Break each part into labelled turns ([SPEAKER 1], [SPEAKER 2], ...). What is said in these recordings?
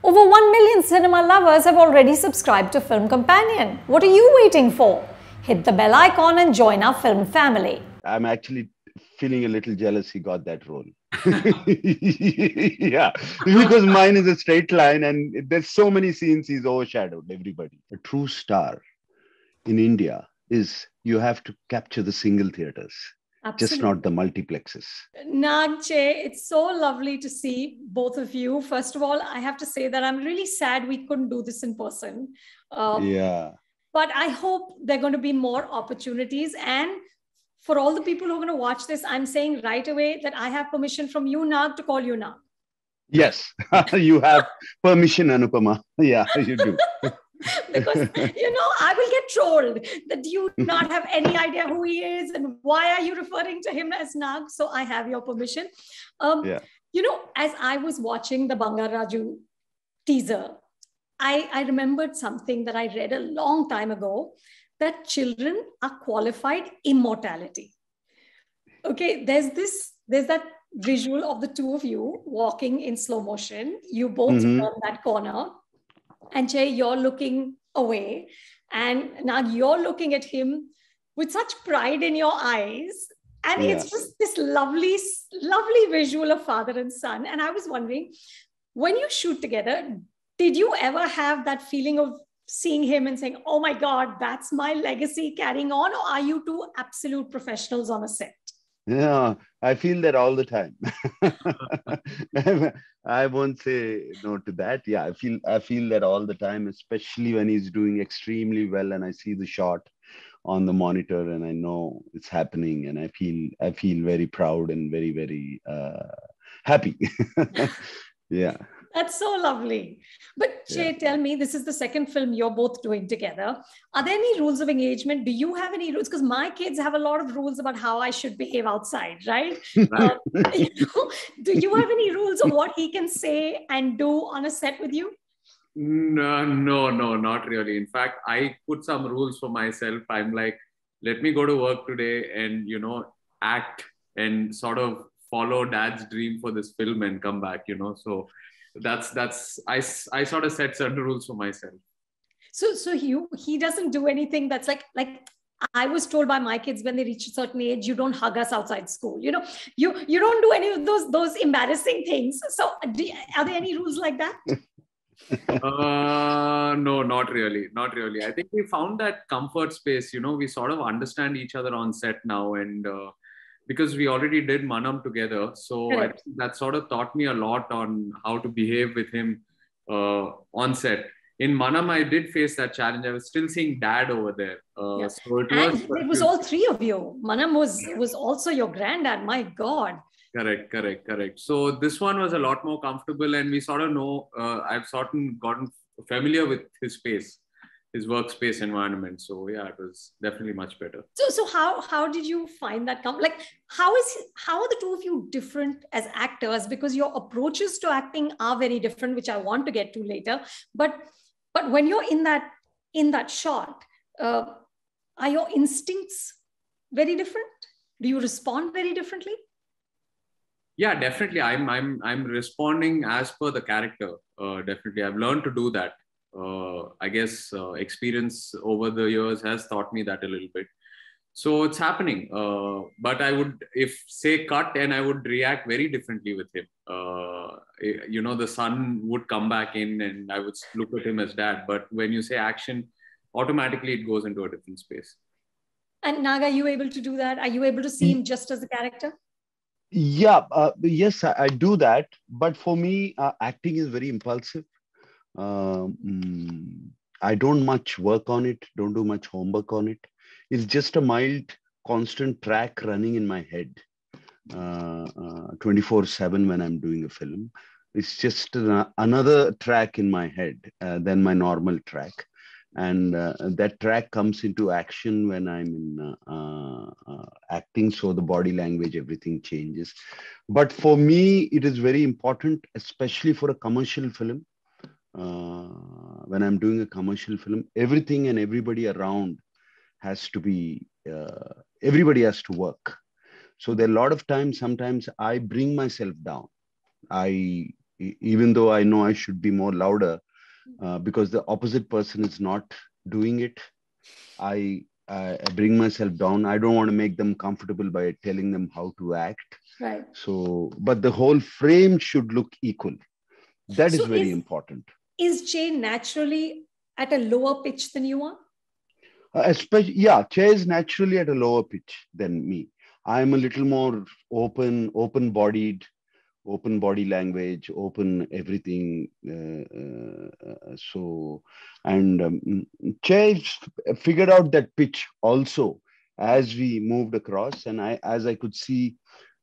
[SPEAKER 1] Over 1 million cinema lovers have already subscribed to Film Companion. What are you waiting for? Hit the bell icon and join our film family.
[SPEAKER 2] I'm actually feeling a little jealous he got that role. Yeah, because mine is a straight line and there's so many scenes he's overshadowed everybody. A true star in India is you have to capture the single theaters. Absolutely. Just not the multiplexes.
[SPEAKER 1] Nag Che, it's so lovely to see both of you. First of all, I have to say that I'm really sad we couldn't do this in person.
[SPEAKER 2] Yeah.
[SPEAKER 1] But I hope there are going to be more opportunities. And for all the people who are going to watch this, I'm saying right away that I have permission from you, Nag, to call you Nag.
[SPEAKER 2] Yes, you have permission, Anupama. Yeah, you do.
[SPEAKER 1] Because, I will get trolled that you not have any idea who he is and why are you referring to him as Nag. So I have your permission.
[SPEAKER 2] Yeah.
[SPEAKER 1] As I was watching the Bangarraju teaser, I remembered something that I read a long time ago, that children are qualified immortality. Okay, there's that visual of the two of you walking in slow motion. You both turn that corner. And Che, you're looking away. And Nag, you're looking at him with such pride in your eyes. And it's just this lovely, lovely visual of father and son. And I was wondering, when you shoot together, did you ever have that feeling of seeing him and saying, oh my God, that's my legacy carrying on? Or are you two absolute professionals on a set?
[SPEAKER 2] Yeah, I feel that all the time. I won't say no to that. Yeah, I feel that all the time, especially when he's doing extremely well and I see the shot on the monitor and I know it's happening and I feel very proud and very, very happy. Yeah.
[SPEAKER 1] That's so lovely. But Che, tell me, this is the second film you're both doing together. Are there any rules of engagement? Do you have any rules? Because my kids have a lot of rules about how I should behave outside, right? Do you have any rules of what he can say and do on a set with you?
[SPEAKER 3] No, not really. In fact, I put some rules for myself. I'm like, let me go to work today and, act and sort of follow dad's dream for this film and come back, So I sort of set certain rules for myself.
[SPEAKER 1] So he doesn't do anything that's like I was told by my kids when they reach a certain age, you don't hug us outside school. You don't do any of those embarrassing things. So are there any rules like that?
[SPEAKER 3] No, not really. I think we found that comfort space. We sort of understand each other on set now, and because we already did Manam together. So I think that sort of taught me a lot on how to behave with him on set. In Manam, I did face that challenge. I was still seeing dad over there. So
[SPEAKER 1] it was all three of you. Manam was also your granddad. My God.
[SPEAKER 3] Correct. So this one was a lot more comfortable and we sort of know, I've sort of gotten familiar with his space, his workspace environment. So yeah, it was definitely much better.
[SPEAKER 1] So how did you find that? How are the two of you different as actors? Because your approaches to acting are very different, which I want to get to later. But when you're in that shot, are your instincts very different? Do you respond very differently?
[SPEAKER 3] Yeah, definitely. I'm responding as per the character. Definitely, I've learned to do that. I guess experience over the years has taught me that a little bit. So it's happening. But I would, if say cut, and I would react very differently with him. The son would come back in and I would look at him as dad. But when you say action, automatically it goes into a different space.
[SPEAKER 1] And Naga, are you able to do that? Are you able to see him just as a character?
[SPEAKER 2] Yeah, yes, I do that. But for me, acting is very impulsive. I don't much work on it, don't do much homework on it. It's just a mild, constant track running in my head 24/7 when I'm doing a film. It's just another track in my head than my normal track. And that track comes into action when I'm in acting. So the body language, everything changes. But for me, it is very important, especially for a commercial film. When I'm doing a commercial film, everything and everybody around has to be, everybody has to work. So there are a lot of times, sometimes I bring myself down. I even though I know I should be more louder, because the opposite person is not doing it. I bring myself down. I don't want to make them comfortable by telling them how to act.
[SPEAKER 1] Right.
[SPEAKER 2] So, but the whole frame should look equal. That is very important.
[SPEAKER 1] Is Jay naturally at a lower pitch than you are?
[SPEAKER 2] Especially, yeah, Jay is naturally at a lower pitch than me. I'm a little more open-bodied, open body language, open everything. Che figured out that pitch also as we moved across, and as I could see,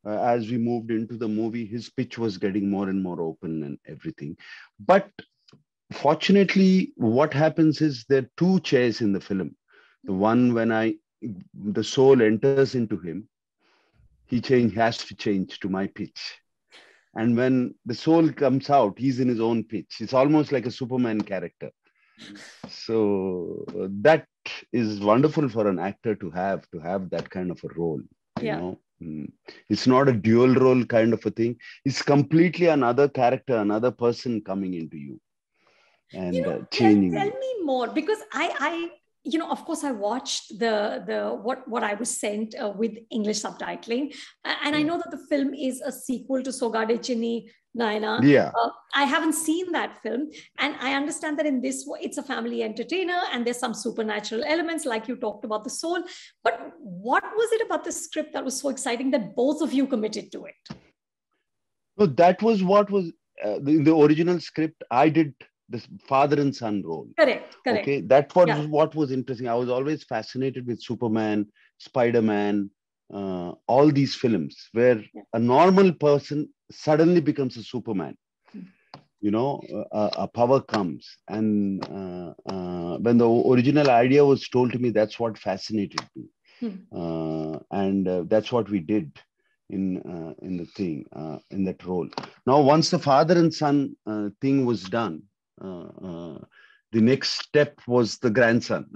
[SPEAKER 2] as we moved into the movie, his pitch was getting more and more open and everything. But fortunately, what happens is there are two Chairs in the film. The one when the soul enters into him, he has to change to my pitch. And when the soul comes out, he's in his own pitch. It's almost like a Superman character. So that is wonderful for an actor to have that kind of a role. You know, it's not a dual role kind of a thing. It's completely another character, another person coming into you and changing.
[SPEAKER 1] Tell me more, because I of course, I watched what I was sent with English subtitling, and I know that the film is a sequel to Sogade Chinni Nayana.
[SPEAKER 2] Yeah,
[SPEAKER 1] I haven't seen that film, and I understand that in this it's a family entertainer, and there's some supernatural elements, like you talked about the soul. But what was it about the script that was so exciting that both of you committed to it?
[SPEAKER 2] So that was what was in the original script. I did this father and son role.
[SPEAKER 1] Correct.
[SPEAKER 2] Okay, that was what was interesting. I was always fascinated with Superman, Spider-Man, all these films where a normal person suddenly becomes a Superman. You know, a power comes, and when the original idea was told to me, that's what fascinated me, and that's what we did in that role. Now, once the father and son thing was done. The next step was the grandson.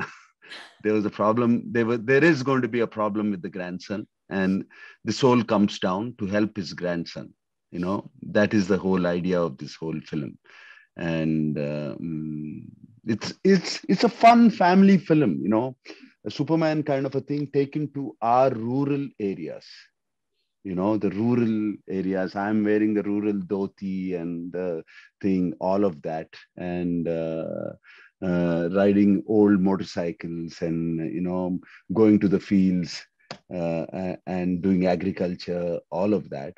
[SPEAKER 2] There was a problem. There is going to be a problem with the grandson, and the soul comes down to help his grandson. You know, that is the whole idea of this whole film, and it's a fun family film. You know, a Superman kind of a thing taken to our rural areas. You know, the rural areas. I'm wearing the rural dhoti and the thing, all of that, and riding old motorcycles, and going to the fields and doing agriculture, all of that.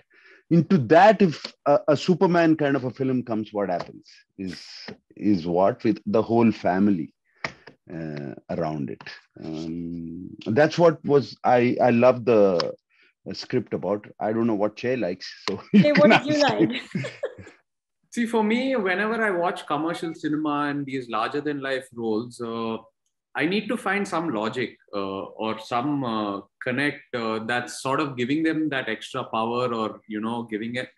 [SPEAKER 2] Into that, if a Superman kind of a film comes, what happens is what with the whole family around it. That's what was I love the script about. I don't know what Che likes, so
[SPEAKER 1] what did you like?
[SPEAKER 3] See, for me, whenever I watch commercial cinema and these larger than life roles, I need to find some logic or some connect that's sort of giving them that extra power, or giving it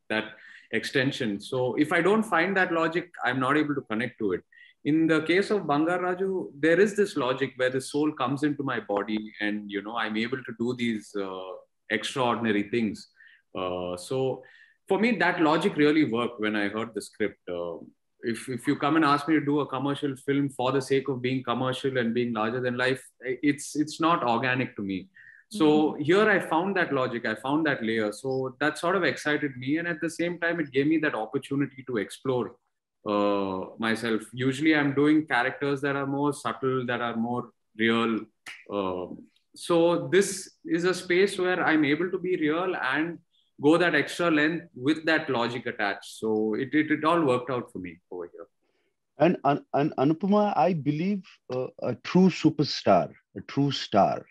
[SPEAKER 3] that extension. So if I don't find that logic, I'm not able to connect to it. In the case of Bangarraju, there is this logic where the soul comes into my body, and I'm able to do these extraordinary things. So for me, that logic really worked when I heard the script. If you come and ask me to do a commercial film for the sake of being commercial and being larger than life, it's not organic to me. So here I found that logic, I found that layer. So that sort of excited me, and at the same time, it gave me that opportunity to explore myself. Usually I'm doing characters that are more subtle, that are more real. So this is a space where I'm able to be real and go that extra length with that logic attached. So it all worked out for me over here.
[SPEAKER 2] And Anupama, I believe a true superstar, a true star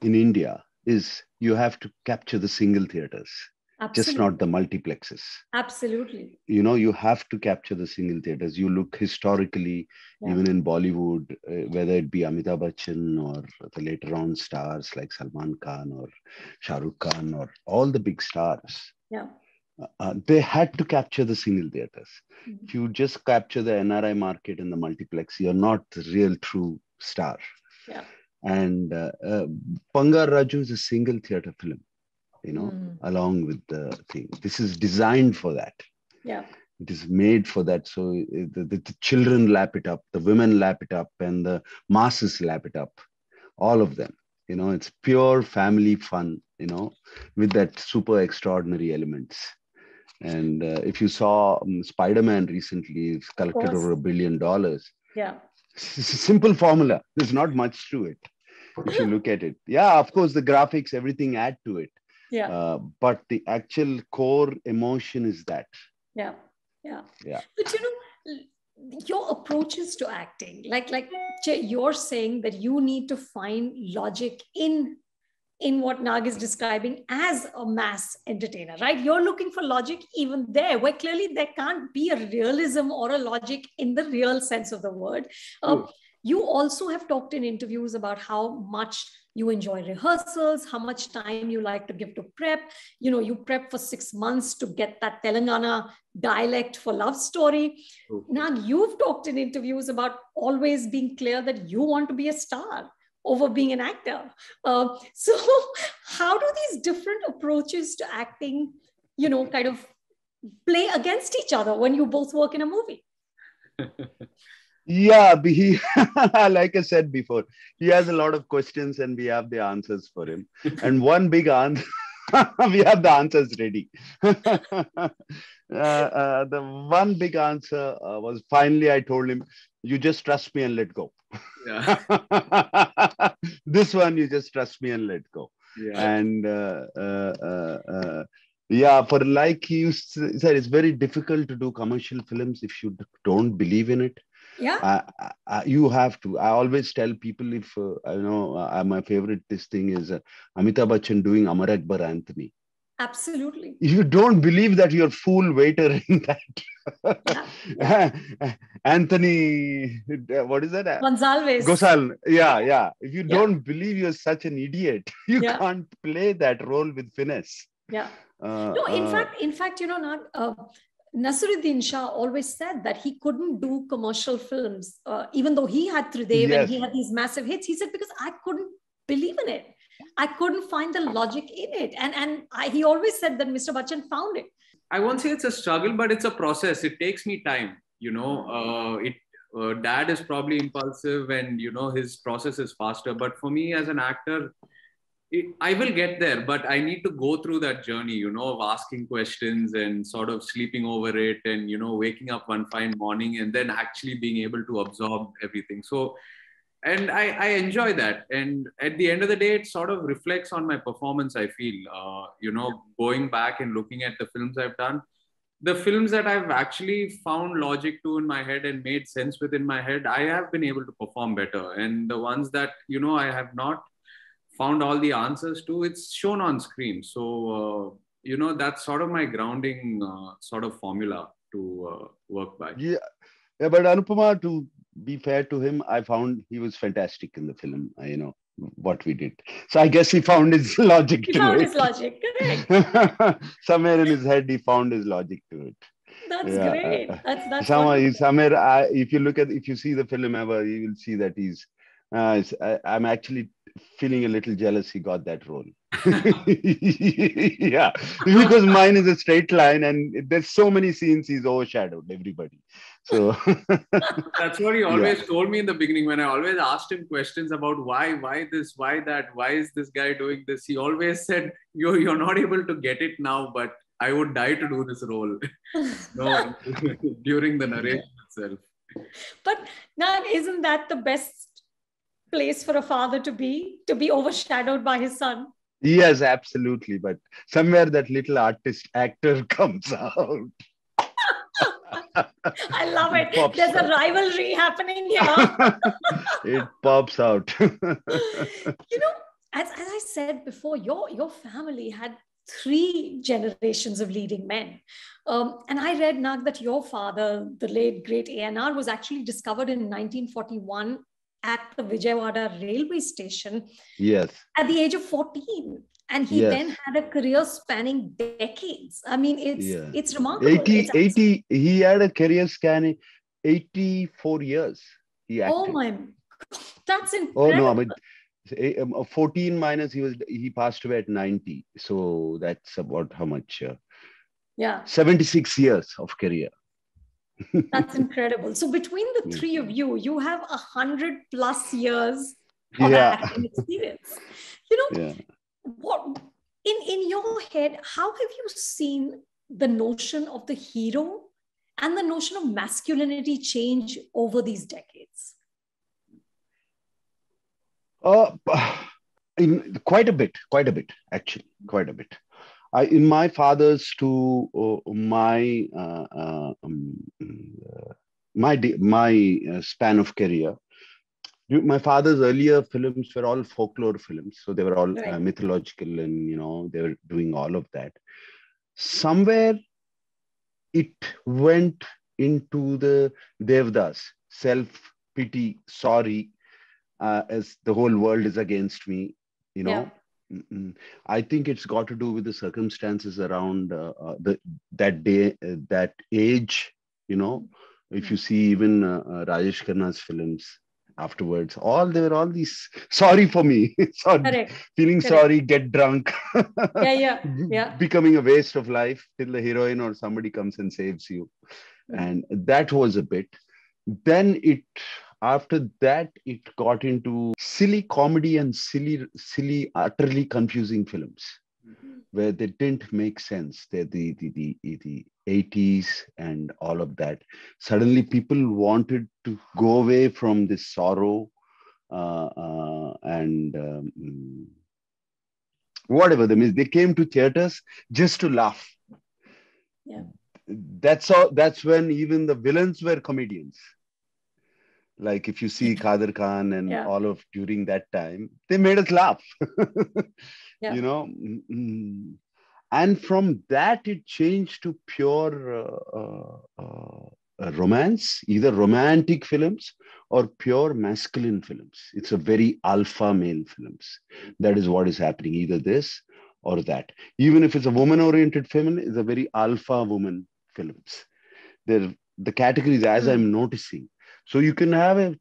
[SPEAKER 2] in India is you have to capture the single theaters. Absolutely. Just not the multiplexes.
[SPEAKER 1] Absolutely.
[SPEAKER 2] You have to capture the single theaters. You look historically, even in Bollywood, whether it be Amitabh Bachchan or the later on stars like Salman Khan or Shah Rukh Khan or all the big stars.
[SPEAKER 1] Yeah.
[SPEAKER 2] They had to capture the single theaters. If you just capture the NRI market in the multiplex, you're not the real true star.
[SPEAKER 1] Yeah.
[SPEAKER 2] And Bangarraju is a single theater film. Along with the thing. This is designed for that.
[SPEAKER 1] Yeah.
[SPEAKER 2] It is made for that. So the children lap it up, the women lap it up, and the masses lap it up. All of them. It's pure family fun, with that super extraordinary elements. And if you saw Spider-Man recently, it's collected over $1 billion.
[SPEAKER 1] Yeah.
[SPEAKER 2] Simple formula. There's not much to it. If you look at it. Yeah, of course, the graphics, everything add to it.
[SPEAKER 1] Yeah.
[SPEAKER 2] But the actual core emotion is that.
[SPEAKER 1] Yeah. Yeah.
[SPEAKER 2] Yeah.
[SPEAKER 1] But your approaches to acting, like you're saying that you need to find logic in what Nag is describing as a mass entertainer, right? You're looking for logic even there, where clearly there can't be a realism or a logic in the real sense of the word. You also have talked in interviews about how much you enjoy rehearsals, how much time you like to give to prep. You prep for 6 months to get that Telangana dialect for Love Story. Now, you've talked in interviews about always being clear that you want to be a star over being an actor. So how do these different approaches to acting, kind of play against each other when you both work in a movie?
[SPEAKER 2] Yeah, like I said before, he has a lot of questions and we have the answers for him. And one big answer, we have the answers ready. The one big answer was finally I told him, you just trust me and let go.
[SPEAKER 3] Yeah.
[SPEAKER 2] This one, you just trust me and let go.
[SPEAKER 3] Yeah.
[SPEAKER 2] And yeah, for like you said, it's very difficult to do commercial films if you don't believe in it.
[SPEAKER 1] Yeah,
[SPEAKER 2] you have to. I always tell people if my favorite this thing is Amitabh Bachchan doing Amar Akbar Anthony.
[SPEAKER 1] Absolutely.
[SPEAKER 2] If you don't believe that, you're fool waiter in that. Yeah. Anthony, what is that?
[SPEAKER 1] Gonzalez.
[SPEAKER 2] Yeah. If you don't believe, you're such an idiot. You can't play that role with finesse.
[SPEAKER 1] Yeah. No, in fact, Nag, Naseeruddin Shah always said that he couldn't do commercial films, even though he had Tridev and he had these massive hits. He said, because I couldn't believe in it. I couldn't find the logic in it. And he always said that Mr. Bachchan found it.
[SPEAKER 3] I won't say it's a struggle, but it's a process. It takes me time. Dad is probably impulsive and, his process is faster. But for me as an actor, I will get there, but I need to go through that journey, of asking questions and sort of sleeping over it and, waking up one fine morning and then actually being able to absorb everything. So, and I enjoy that. And at the end of the day, it sort of reflects on my performance, I feel, going back and looking at the films I've done. The films that I've actually found logic to in my head and made sense within my head, I have been able to perform better. And the ones that, I have not found all the answers to, it's shown on screen. So, that's sort of my grounding sort of formula to work by.
[SPEAKER 2] Yeah, but Anupama, to be fair to him, I found he was fantastic in the film, what we did. So I guess he found his logic to it.
[SPEAKER 1] He found his logic, correct.
[SPEAKER 2] Somewhere in his head, he found his logic to it.
[SPEAKER 1] That's great. That's
[SPEAKER 2] somewhere, if you see the film ever, you will see that he's, I'm actually feeling a little jealous he got that role. Yeah, because mine is a straight line and there's so many scenes he's overshadowed everybody. So
[SPEAKER 3] that's what he always told me in the beginning when I always asked him questions about why this, why that, why is this guy doing this. He always said, you're not able to get it now, but I would die to do this role. No, during the narration itself.
[SPEAKER 1] But now, isn't that the best place for a father to be overshadowed by his son?
[SPEAKER 2] Yes, absolutely. But somewhere that little artist actor comes out.
[SPEAKER 1] I love it. There's a rivalry happening here.
[SPEAKER 2] It pops out.
[SPEAKER 1] As I said before, your family had 3 generations of leading men. And I read, Nag, that your father, the late great ANR, was actually discovered in 1941 at the Vijayawada railway station.
[SPEAKER 2] Yes.
[SPEAKER 1] At the age of 14. And he then had a career spanning decades. I mean, it's remarkable.
[SPEAKER 2] He had a career spanning 84 years. He acted.
[SPEAKER 1] Oh my, that's incredible.
[SPEAKER 2] Oh no, I mean, 14 minus, he passed away at 90. So that's about how much?
[SPEAKER 1] Yeah.
[SPEAKER 2] 76 years of career.
[SPEAKER 1] That's incredible. So between the three of you, you have 100+ years of
[SPEAKER 2] Yeah.
[SPEAKER 1] acting experience. You know,
[SPEAKER 2] Yeah.
[SPEAKER 1] what in your head, how have you seen the notion of the hero and the notion of masculinity change over these decades?
[SPEAKER 2] Quite a bit, actually, quite a bit. In my father's to my span of career, my father's earlier films were all folklore films, so they were all
[SPEAKER 1] Right.
[SPEAKER 2] mythological, and they were doing all of that. Somewhere it went into the Devdas, self-pity, sorry, as the whole world is against me,
[SPEAKER 1] Yeah.
[SPEAKER 2] I think it's got to do with the circumstances around that day, that age. If you see even Rajesh Khanna's films afterwards, there were all these sorry for me, sorry,
[SPEAKER 1] Correct.
[SPEAKER 2] feeling
[SPEAKER 1] Correct.
[SPEAKER 2] sorry, get drunk,
[SPEAKER 1] Yeah.
[SPEAKER 2] becoming a waste of life till the heroine or somebody comes and saves you, and that was a bit. Then after that, it got into silly comedy and silly, utterly confusing films where they didn't make sense. They're the 80s and all of that. Suddenly, people wanted to go away from this sorrow and whatever they mean. They came to theaters just to laugh.
[SPEAKER 1] Yeah.
[SPEAKER 2] That's all. That's when even the villains were comedians. Like if you see Kadir Khan and all of during that time, they made us laugh. And from that it changed to pure romance, either romantic films or pure masculine films. It's a very alpha male films. That is what is happening, either this or that. Even if it's a woman-oriented film, it's a very alpha woman films. The categories, as I'm noticing. So you can have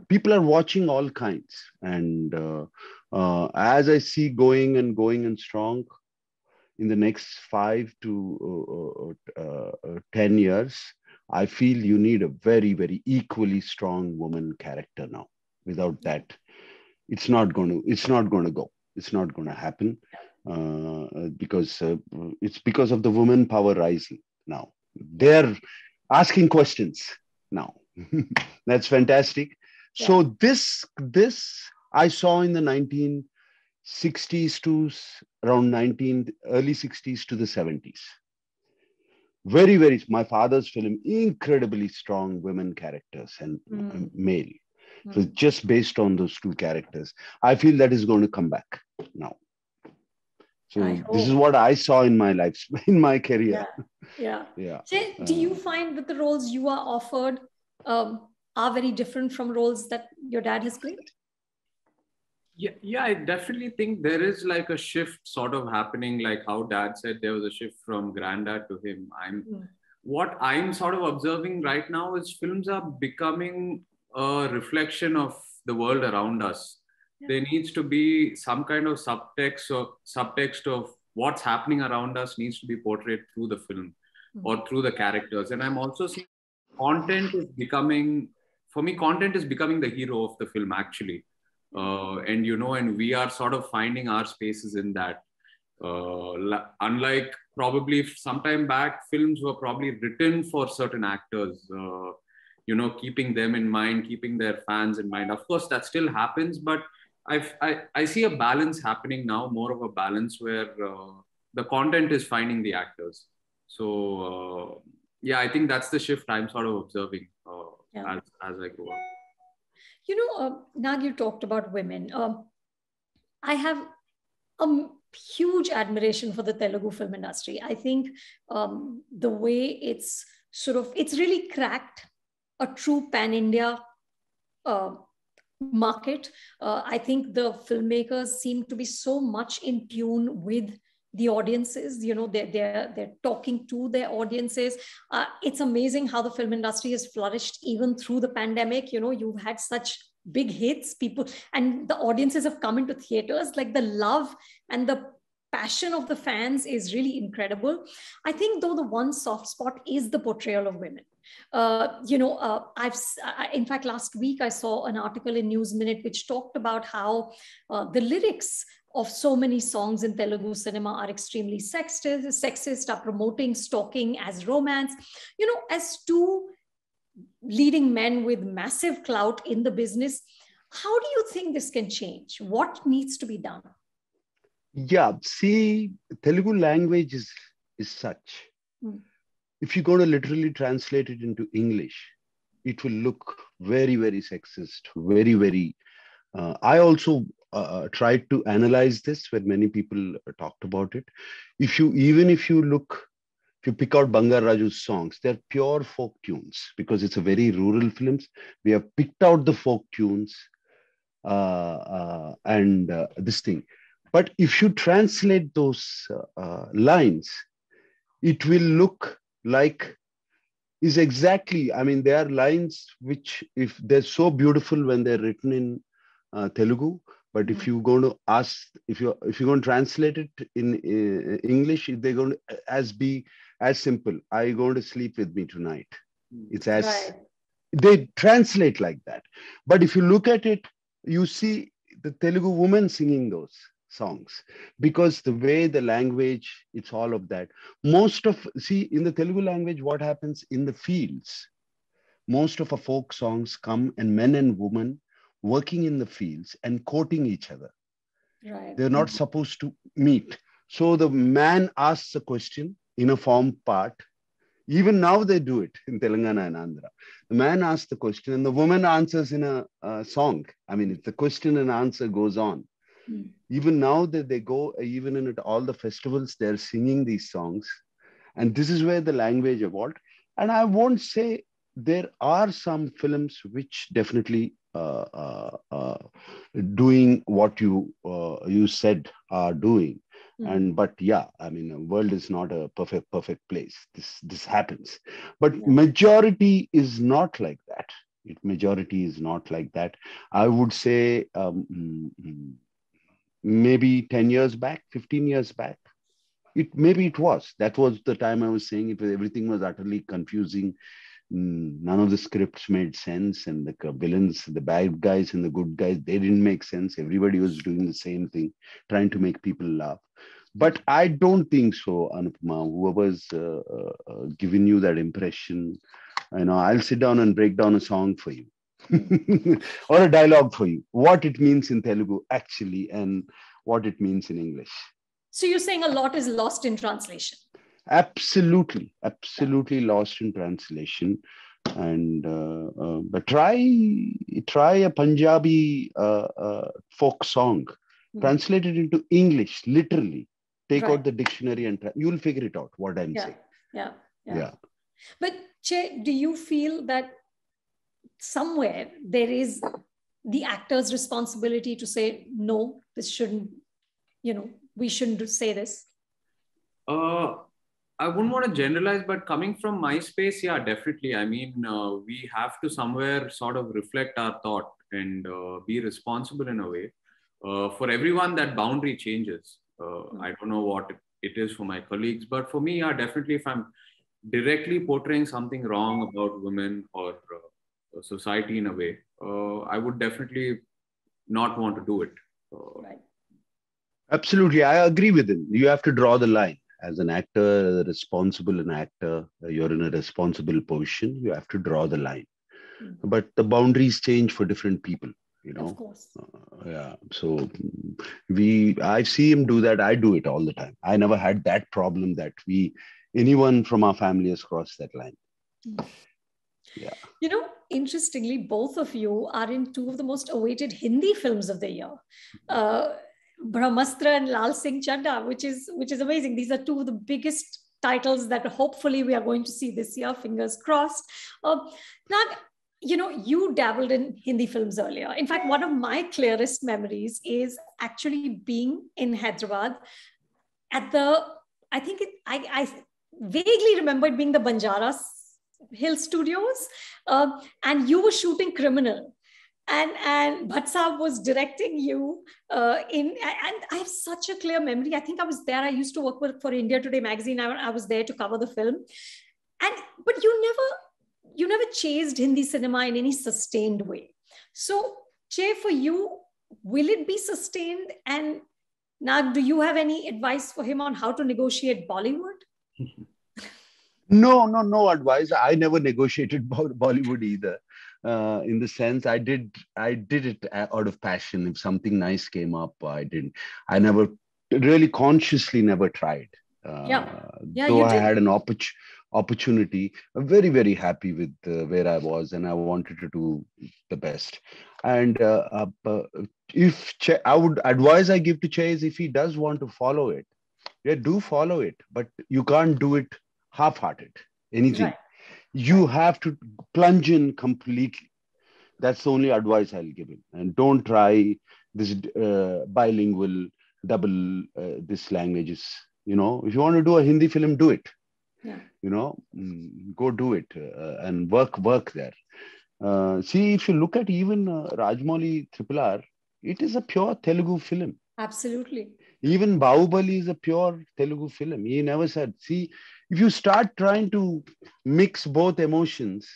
[SPEAKER 2] people are watching all kinds. And as I see going and strong in the next 5 to 10 years, I feel you need a very, very equally strong woman character now. Without that, it's not going to go. It's not going to happen because it's because of the women power rising now. They're asking questions now. That's fantastic. So this I saw in the 1960s to around early 60s to the 70s. Very, very, my father's film, incredibly strong women characters and male. So just based on those two characters, I feel that is going to come back now. So this is what I saw in my life, in my career.
[SPEAKER 1] Yeah. Jay, do you find that the roles you are offered are very different from roles that your dad has played?
[SPEAKER 3] Yeah, I definitely think there is like a shift sort of happening, like how dad said there was a shift from granddad to him. What I'm sort of observing right now is films are becoming a reflection of the world around us. There needs to be some kind of subtext of what's happening around us needs to be portrayed through the film or through the characters. And I'm also seeing content is becoming the hero of the film, actually. And we are sort of finding our spaces in that. Unlike probably sometime back, films were probably written for certain actors, keeping them in mind, keeping their fans in mind. Of course, that still happens, but I see a balance happening now, more of a balance where the content is finding the actors. So, I think that's the shift I'm sort of observing as I grow up.
[SPEAKER 1] Nag, you talked about women. I have a huge admiration for the Telugu film industry. I think the way it's really cracked a true pan-India market. I think the filmmakers seem to be so much in tune with the audiences. They're talking to their audiences. It's amazing how the film industry has flourished even through the pandemic. You've had such big hits, and the audiences have come into theaters. Like the love and the passion of the fans is really incredible. I think though the one soft spot is the portrayal of women. In fact, last week I saw an article in News Minute which talked about how the lyrics of so many songs in Telugu cinema are extremely sexist, are promoting stalking as romance. As two leading men with massive clout in the business, how do you think this can change? What needs to be done?
[SPEAKER 2] Yeah, see, Telugu language is such. If you're going to literally translate it into English, it will look very, very sexist, very, very. I also tried to analyze this when many people talked about it. If you pick out Bangarraju's songs, they're pure folk tunes because it's a very rural films. We have picked out the folk tunes and this thing. But if you translate those lines, it will look like is exactly, I mean, they are lines which, if they're so beautiful when they're written in Telugu, but if you're going to if you're going to translate it in English, they're going to be as simple. Are you going to sleep with me tonight? It's as right. They translate like that. But if you look at it, you see the Telugu woman singing those songs because the way the language, it's all of that. In the Telugu language, what happens in the fields, most of our folk songs come and men and women working in the fields and courting each other. Right. They're not supposed to meet. So the man asks a question in a form part. Even now they do it in Telangana and Andhra. The man asks the question and the woman answers in a song. I mean, it's the question and answer goes on. Even now that they go, even in all the festivals, they're singing these songs. And this is where the language evolved. And I won't say there are some films which definitely doing what you said are doing. But yeah, I mean, the world is not a perfect place. This happens. But majority is not like that. Majority is not like that. I would say maybe 10 years back, 15 years back, that was the time I was saying everything was utterly confusing. None of the scripts made sense, and the villains, the bad guys and the good guys, they didn't make sense. Everybody was doing the same thing, trying to make people laugh. But I don't think so, Anupama. Whoever's given you that impression, I'll sit down and break down a song for you. Or a dialogue for you, what it means in Telugu actually and what it means in English.
[SPEAKER 1] So you're saying a lot is lost in translation?
[SPEAKER 2] Absolutely lost in translation. And but try a Punjabi folk song, translate it into English, literally. Take out the dictionary and you'll figure it out what I'm saying. Yeah.
[SPEAKER 1] But Che, do you feel that somewhere there is the actor's responsibility to say, no, this shouldn't, we shouldn't say this?
[SPEAKER 3] I wouldn't want to generalize, but coming from my space, yeah, definitely. I mean, we have to somewhere sort of reflect our thought and be responsible in a way. For everyone, that boundary changes. I don't know what it is for my colleagues, but for me, yeah, definitely if I'm directly portraying something wrong about women or society in a way, I would definitely not want to do it.
[SPEAKER 1] Right.
[SPEAKER 2] Absolutely. I agree with him. You have to draw the line. As an actor, an actor, you're in a responsible position. You have to draw the line. But the boundaries change for different people,
[SPEAKER 1] Of course.
[SPEAKER 2] Yeah. So I see him do that. I do it all the time. I never had that problem that anyone from our family has crossed that line. Yeah.
[SPEAKER 1] Interestingly, both of you are in two of the most awaited Hindi films of the year. Brahmastra and Lal Singh Chadda, which is amazing. These are two of the biggest titles that hopefully we are going to see this year, fingers crossed. Nag, you dabbled in Hindi films earlier. In fact, one of my clearest memories is actually being in Hyderabad at I vaguely remember it being the Banjarra Hill Studios, and you were shooting Criminal. and Bhatt Saab was directing you and I have such a clear memory. I think I was there. I used to work for India Today magazine. I was there to cover the film. But you never chased Hindi cinema in any sustained way. So, Che, for you, will it be sustained? And Nag, do you have any advice for him on how to negotiate Bollywood?
[SPEAKER 2] No advice. I never negotiated Bollywood either. In the sense, I did it out of passion. If something nice came up, I didn't. I never really consciously never tried. Though I had an opportunity. I'm very, very happy with where I was, and I wanted to do the best. And if I would advise I give to Che is if he does want to follow it, do follow it, but you can't do it half-hearted. Anything. Right. You have to plunge in completely. That's the only advice I'll give him. And don't try this bilingual, double this languages. You know, if you want to do a Hindi film, do it. Yeah. You know, go do it and work there. See, if you look at even Rajmouli RRR, it is a pure Telugu film.
[SPEAKER 1] Absolutely.
[SPEAKER 2] Even Bahubali is a pure Telugu film. He never said, see, if you start trying to mix both emotions,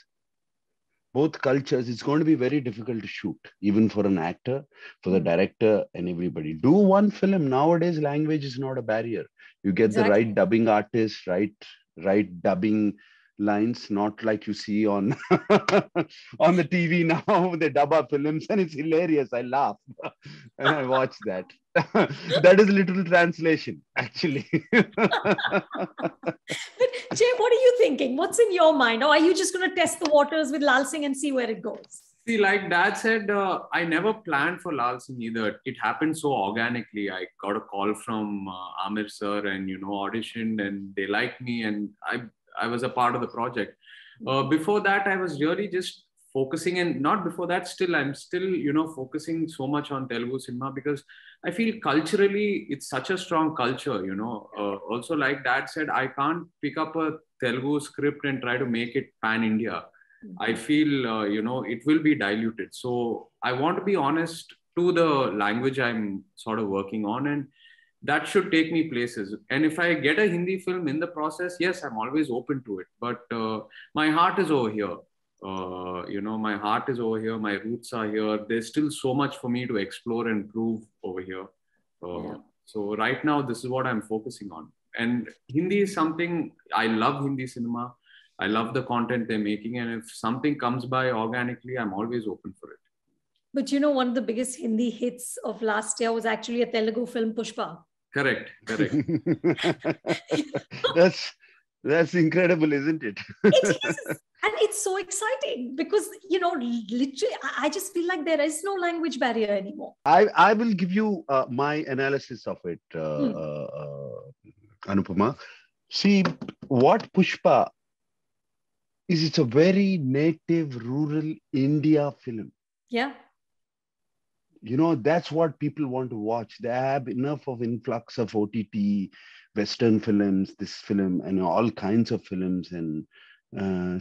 [SPEAKER 2] both cultures, it's going to be very difficult to shoot, even for an actor, for the director and everybody. Do one film. Nowadays, language is not a barrier. You get the right dubbing artist, right dubbing lines, not like you see on on the TV now. They dub up films and it's hilarious. I laugh and I watch that. That is literal translation, actually.
[SPEAKER 1] But Jay, what are you thinking? What's in your mind? Or are you just going to test the waters with Lal Singh and see where it goes?
[SPEAKER 3] See, like Dad said, I never planned for Lal Singh either. It happened so organically. I got a call from Amir sir and, auditioned and they liked me and I was a part of the project. Before that, I was really just focusing, and not before that, I'm still, focusing so much on Telugu cinema because I feel culturally it's such a strong culture, also, like Dad said, I can't pick up a Telugu script and try to make it pan-India. I feel, it will be diluted. So I want to be honest to the language I'm sort of working on, and that should take me places. And if I get a Hindi film in the process, yes, I'm always open to it. But my heart is over here. My heart is over here. My roots are here. There's still so much for me to explore and prove over here. So right now, this is what I'm focusing on. And Hindi is something, I love Hindi cinema. I love the content they're making. And if something comes by organically, I'm always open for it.
[SPEAKER 1] But one of the biggest Hindi hits of last year was actually a Telugu film, Pushpa.
[SPEAKER 3] Correct.
[SPEAKER 2] That's incredible, isn't it?
[SPEAKER 1] It is. And it's so exciting because, literally, I just feel like there is no language barrier anymore.
[SPEAKER 2] I will give you my analysis of it, Anupama. See, what Pushpa is, it's a very native, rural India film.
[SPEAKER 1] Yeah.
[SPEAKER 2] That's what people want to watch. They have enough of influx of OTT, Western films, this film, and all kinds of films. And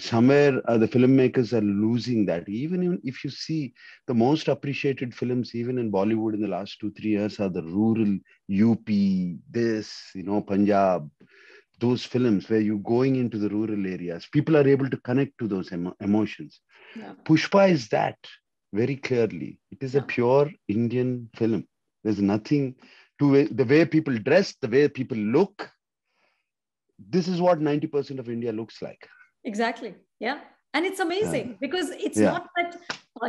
[SPEAKER 2] somewhere the filmmakers are losing that. Even if you see the most appreciated films, even in Bollywood in the last 2-3 years, are the rural UP, Punjab, those films where you're going into the rural areas. People are able to connect to those emotions. Yeah. Pushpa is that. Very clearly, it is a pure Indian film. There's nothing to the way people dress, the way people look. This is what 90% of India looks like.
[SPEAKER 1] Exactly. Yeah. And it's amazing because it's not that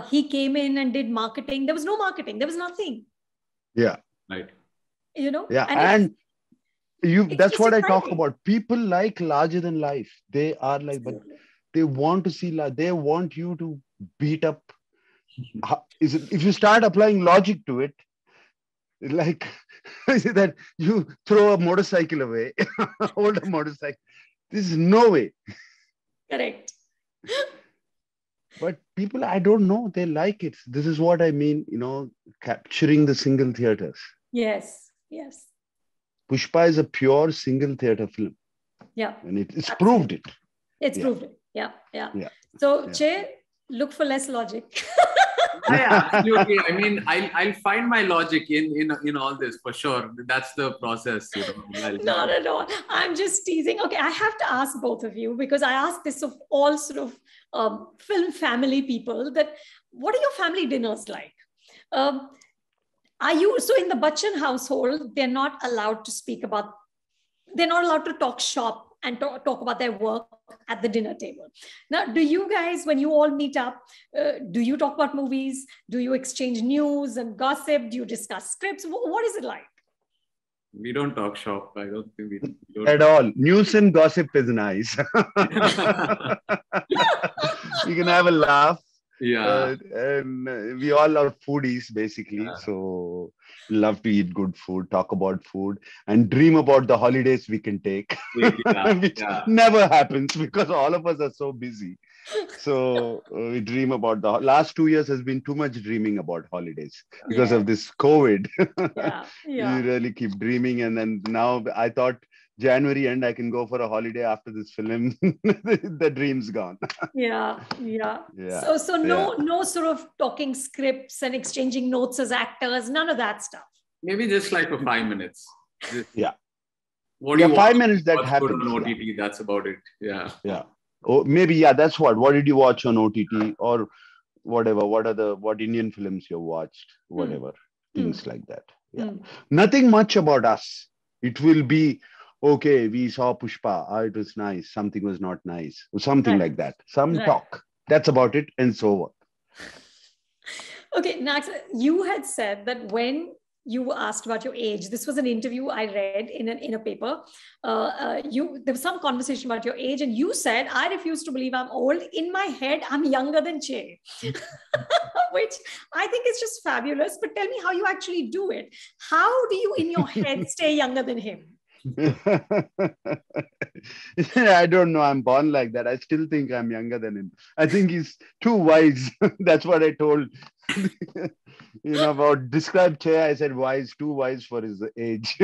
[SPEAKER 1] he came in and did marketing. There was no marketing. There was nothing.
[SPEAKER 2] Yeah.
[SPEAKER 3] Right.
[SPEAKER 2] Yeah. And that's what exciting. I talk about. People like larger than life. They are like, but they want to see, they want you to beat up. If you start applying logic to it, like that you throw a motorcycle away, hold a motorcycle. This is no way.
[SPEAKER 1] Correct.
[SPEAKER 2] But people, I don't know, they like it. This is what I mean, capturing the single theaters.
[SPEAKER 1] Yes.
[SPEAKER 2] Pushpa is a pure single theater film.
[SPEAKER 1] Yeah.
[SPEAKER 2] And it's proved it.
[SPEAKER 1] It's proved it. Yeah. So, Che, look for less logic.
[SPEAKER 3] Yeah, absolutely. I mean, I'll find my logic in all this for sure. That's the process, you know.
[SPEAKER 1] Not at all. I'm just teasing. Okay, I have to ask both of you, because I ask this of all sort of film family people, that what are your family dinners like? Are you, so in the Bachchan household, they're not allowed to speak about, they're not allowed to talk shop and talk about their work at the dinner table. Now, do you guys, when you all meet up, do you talk about movies? Do you exchange news and gossip? Do you discuss scripts? What is it like?
[SPEAKER 3] We don't talk shop. I don't think we don't.
[SPEAKER 2] At all. News and gossip is nice. You can have a laugh.
[SPEAKER 3] Yeah.
[SPEAKER 2] And we all are foodies, basically.
[SPEAKER 3] Yeah.
[SPEAKER 2] So love to eat good food, talk about food, and dream about the holidays we can take, which never happens because all of us are so busy. So we dream about the last 2 years has been too much dreaming about holidays because of this COVID. You really keep dreaming. And then now I thought January end, I can go for a holiday after this film. The dream's gone.
[SPEAKER 1] Yeah. So no sort of talking scripts and exchanging notes as actors, none of that stuff.
[SPEAKER 3] Maybe just like for 5 minutes. What do you
[SPEAKER 2] 5 minutes that happens.
[SPEAKER 3] On OTT, that's about it. Yeah.
[SPEAKER 2] Oh, maybe, that's what did you watch on OTT or whatever? What Indian films you watched? Whatever. Things like that. Nothing much about us. It will be, okay, we saw Pushpa. It was nice. Something was not nice. Something like that. Some talk. That's about it. And so on.
[SPEAKER 1] Okay, Naga, you had said that when you were asked about your age, this was an interview I read in a paper. There was some conversation about your age, and you said, I refuse to believe I'm old. In my head, I'm younger than Che. Which I think is just fabulous. But tell me how you actually do it. How do you, in your head, stay younger than him?
[SPEAKER 2] I don't know. I'm born like that. I still think I'm younger than him. I think he's too wise. That's what I told. About describe Che, I said wise, too wise for his age.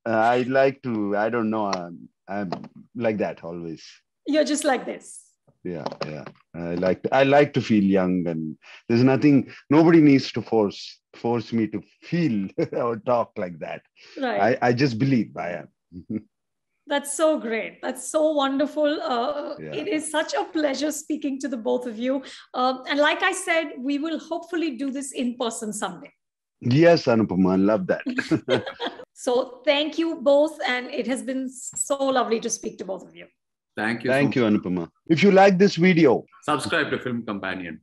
[SPEAKER 2] I like to, I don't know. I'm like that always.
[SPEAKER 1] You're just like this.
[SPEAKER 2] Yeah. I like to feel young, and there's nothing, nobody needs to force me to feel or talk like that.
[SPEAKER 1] Right.
[SPEAKER 2] I just believe I am.
[SPEAKER 1] That's so great. That's so wonderful. It is such a pleasure speaking to the both of you. And like I said, we will hopefully do this in person someday.
[SPEAKER 2] Yes, Anupama, I love that.
[SPEAKER 1] So thank you both. And it has been so lovely to speak to both of you.
[SPEAKER 3] Thank you.
[SPEAKER 2] Thank you, Anupama. If you like this video,
[SPEAKER 3] subscribe to Film Companion.